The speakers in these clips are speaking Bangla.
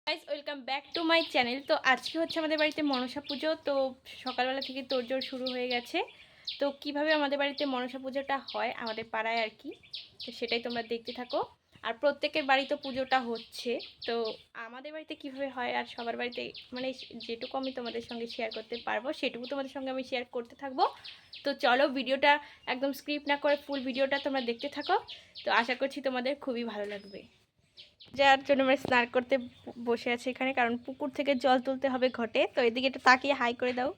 Guys welcome back to my channel. তো আজকে হচ্ছে আমাদের বাড়িতে মনসা পুজো। তো সকালবেলা থেকে তোড়জোড় শুরু হয়ে গেছে। তো কিভাবে আমাদের বাড়িতে মনসা পুজোটা হয় আমাদের পাড়ায় আর কি, তো সেটাই তোমরা দেখতে থাকো। আর প্রত্যেকের বাড়িতে পুজোটা হচ্ছে, তো আমাদের বাড়িতে কিভাবে হয় আর সবার বাড়িতে মানে যেটুকু আমি তোমাদের সঙ্গে শেয়ার করতে পারবো সেটুকু তোমাদের সঙ্গে আমি শেয়ার করতে থাকবো। তো চলো ভিডিওটা একদম স্ক্রিপ্ট না করে ফুল ভিডিওটা তোমরা দেখতে থাকো। তো আশা করছি তোমাদের খুবই ভালো লাগবে। যার জন্য আমরা স্নান করতে বসে আছি এখানে, কারণ পুকুর থেকে জল তুলতে হবে ঘটে। তো এদিকে একটু তাকিয়ে হাই করে দাও।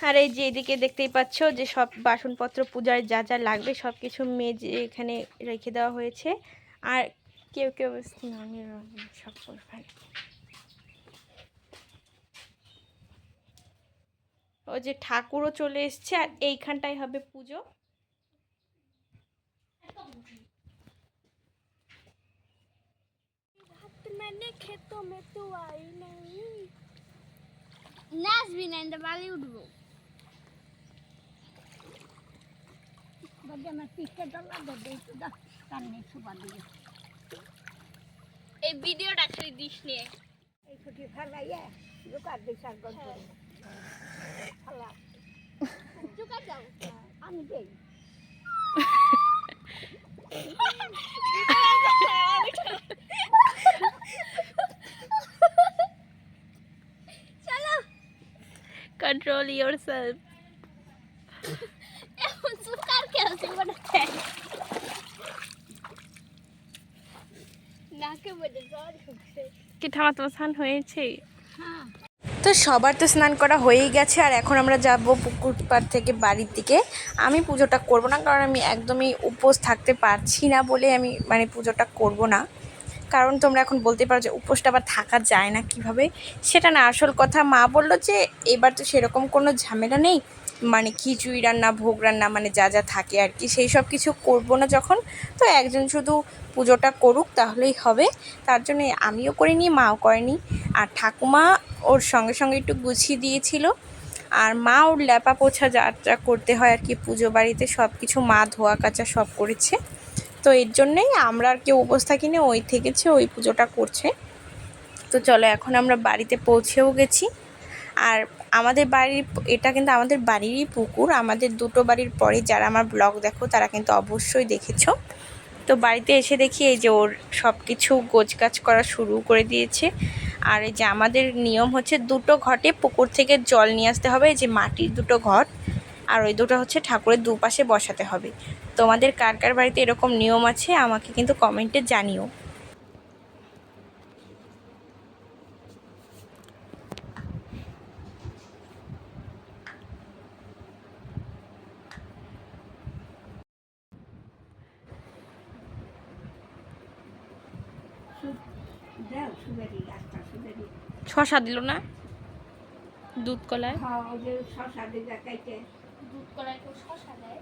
আর এই যে এদিকে দেখতেই পাচ্ছ যে সব বাসনপত্র পূজার যা যা লাগবে সব কিছু মেজে এখানে রেখে দেওয়া হয়েছে। আর কেউ কেউ সব ও যে ঠাকুরও চলে এসছে, আর এইখানটাই হবে পুজো। मैंने खेतों में तो आई नहीं नाच भी नहीं बाली उठबो बगे में पीछे डला दे दे तो दा काने सुबह दिए ए वीडियोটা করে দিস নে এই ছুটি ফেলাইয়া জুকা দে সার গদ ফেলা জুকা দাও আমি দেই Control yourself. কি ঠামা তো স্নান হয়েছে? তো সবার তো স্নান করা হয়েই গেছে, আর এখন আমরা যাব পুকুর পাড় থেকে বাড়ির দিকে। আমি পুজোটা করব না, কারণ আমি একদমই উপোস থাকতে পারছি না বলে আমি মানে পুজোটা করব না। কারণ তোমরা এখন বলতে পারো যে উপোসটা আবার থাকা যায় না কিভাবে, সেটা না আসল কথা। মা বললো যে এবার তো সেরকম কোনো ঝামেলা নেই, মানে খিচুড়ি রান্না ভোগ রান্না মানে যা যা থাকে আর কি, সেই সব কিছু করবো না যখন, তো একজন শুধু পুজোটা করুক তাহলেই হবে। তার জন্য আমিও করিনি, মাও করেনি। আর ঠাকুমা ওর সঙ্গে সঙ্গে একটু গুছিয়ে দিয়েছিল, আর মা ওর ল্যাপা পোছা যা যা করতে হয় আর কি পুজো বাড়িতে সব কিছু মা ধোয়া কাচা সব করেছে। তো এর জন্যেই আমরা আর কেউ উপোস থাকিনি, ওই থেকেছে ওই পুজোটা করছে। তো চলো এখন আমরা বাড়িতে পৌঁছেও গেছি। আর আমাদের বাড়ির এটা কিন্তু আমাদের বাড়িরই পুকুর। আমাদের দুটো বাড়ির পরে যারা আমার ব্লগ দেখো তারা কিন্তু অবশ্যই দেখেছো। তো বাড়িতে এসে দেখি এই যে ওর সব কিছু গোছগাছ করা শুরু করে দিয়েছে। আর এই যে আমাদের নিয়ম হচ্ছে দুটো ঘটে পুকুর থেকে জল নিয়ে আসতে হবে, এই যে মাটির দুটো ঘট, আর ওই দুটো হচ্ছে ঠাকুরের দুপাশে বসাতে হবে। তোমাদের কার কার বাড়িতে এরকম নিয়ম আছে আমাকে কিন্তু কমেন্টে জানিও। শশা দিল না দুধ কলায়? দুধ কলায় তো শশা দেয়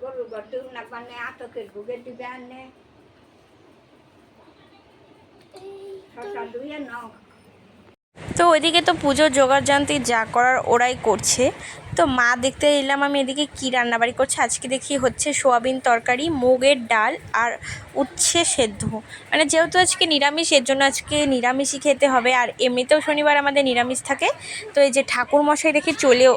গরু গরু না মানে আতকের ভুগে দিবে আনে শশা দুইয়ে নাও। তো ওইদিকে তো পুজোর জোগাড়যন্ত্রী যা করার ওরাই করছে। তো মা দেখতে এলাম আমি এদিকে কী রান্নাবাড়ি করছে। আজকে দেখি হচ্ছে সোয়াবিন তরকারি, মুগের ডাল আর উচ্ছে সেদ্ধ। মানে যেহেতু আজকে নিরামিষ, এর জন্য আজকে নিরামিষই খেতে হবে। আর এমনিতেও শনিবার আমাদের নিরামিষ থাকে। তো এই যে ঠাকুরমশাই দেখে চলেও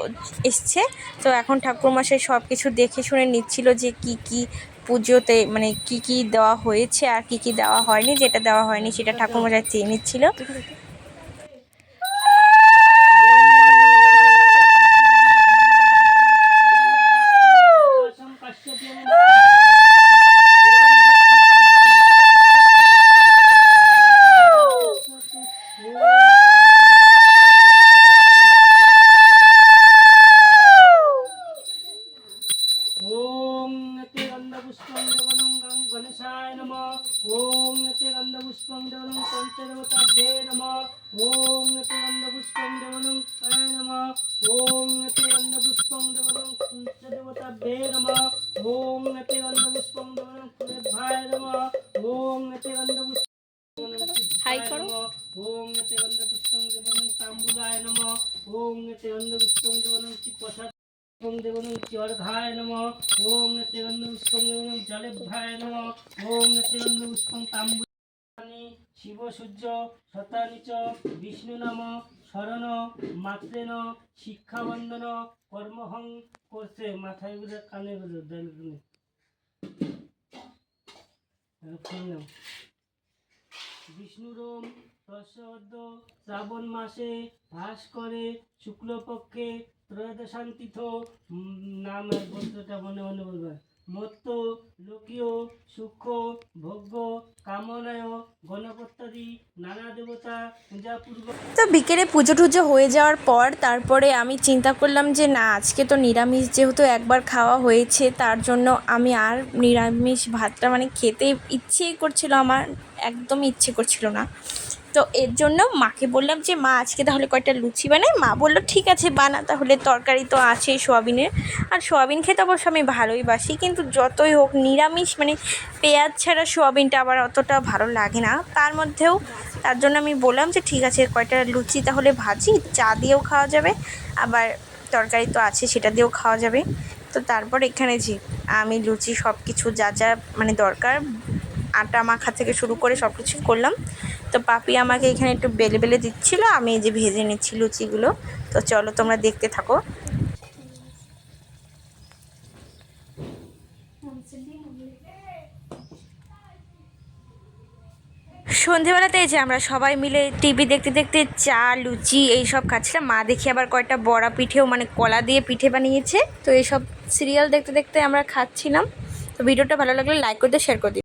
এসছে। তো এখন ঠাকুরমশাই সব কিছু দেখে শুনে নিচ্ছিল যে কি কি পুজোতে মানে কি কি দেওয়া হয়েছে আর কি কি দেওয়া হয়নি। যেটা দেওয়া হয়নি সেটা ঠাকুরমশাই চেয়ে নিচ্ছিল। गणेशाय नमः। ओम नते गंधपुष्पं देवनं पंचदेवताभ्ये नमः। ओम नते गंधपुष्पं देवनं काय नमः। ओम नते गंधपुष्पं देवनं पंचदेवताभ्ये नमः। ओम नते गंधपुष्पं देवनं कुलेभ्याय नमः। ओम नते गंधपुष्पं हाय करो। ओम नते गंधपुष्पं देवनं तांबुलाय नमः। ओम नते गंधपुष्पं देवनं चिपसा ওম দেবনং চ্বর্ঘায় নমঃ ওম নেত্রগন্ধ পুষ্পং দেবনং জলেভ্যায় নমঃ ওম নেত্রগন্ধ পুষ্পং তাম্বুলানি শিব সূর্য শতানি চ বিষ্ণু নাম শরণ মাত্রেন শিক্ষাবন্দন কর্মহং করছে মাথায় গুলো কানে গুলো দেন বিষ্ণুরম তস্যদ্য শ্রাবণ মাসে ভাস করে শুক্লপক্ষে ত্রয়োদশান্তিথ নামের বস্তুটা মনে মনে বলবে মত্ত লোকীয় সূক্ষ্ম ভোগ্য কামনায় গণপত্যাদি নানা দেবতা পূজাপূর্বক। তো বিকেলে পুজো টুজো হয়ে যাওয়ার পর তারপরে আমি চিন্তা করলাম যে না, আজকে তো নিরামিষ যেহেতু একবার খাওয়া হয়েছে, তার জন্য আমি আর নিরামিষ ভাতটা মানে খেতে ইচ্ছেই করছিল, আমার একদমই ইচ্ছে করছিল না। তো এর জন্য মাকে বললাম যে মা আজকে তাহলে কয়টা লুচি বানাই। মা বললো ঠিক আছে বানা তাহলে, তরকারি তো আছেই সোয়াবিনের, আর সোয়াবিন খেতে অবশ্য আমি ভালোই বাসি, কিন্তু যতই হোক নিরামিষ মানে পেঁয়াজ ছাড়া সোয়াবিনটা আবার অতটা ভালো লাগে না। তার মধ্যেও তার জন্য আমি বললাম যে ঠিক আছে কয়টা লুচি তাহলে ভাজি, চা দিয়েও খাওয়া যাবে, আবার তরকারি তো আছে সেটা দিয়েও খাওয়া যাবে। তো তারপর এখানে যে আমি লুচি সব কিছু যা যা মানে দরকার, আটা মাখা থেকে শুরু করে সব কিছু করলাম। তো পাপি আমাকে এখানে একটু বেলে বেলে দিচ্ছিলো, আমি এই যে ভেজে নিচ্ছি লুচিগুলো। তো চলো তোমরা দেখতে থাকো। সন্ধেবেলাতে এই যে আমরা সবাই মিলে টিভি দেখতে দেখতে চা লুচি এইসব খাচ্ছিলাম। মা দেখি আবার কয়টা বড়া পিঠেও মানে কলা দিয়ে পিঠে বানিয়েছে। তো এইসব সিরিয়াল দেখতে দেখতে আমরা খাচ্ছিলাম। তো ভিডিওটা ভালো লাগলে লাইক করে দিয়ে শেয়ার করে দিই।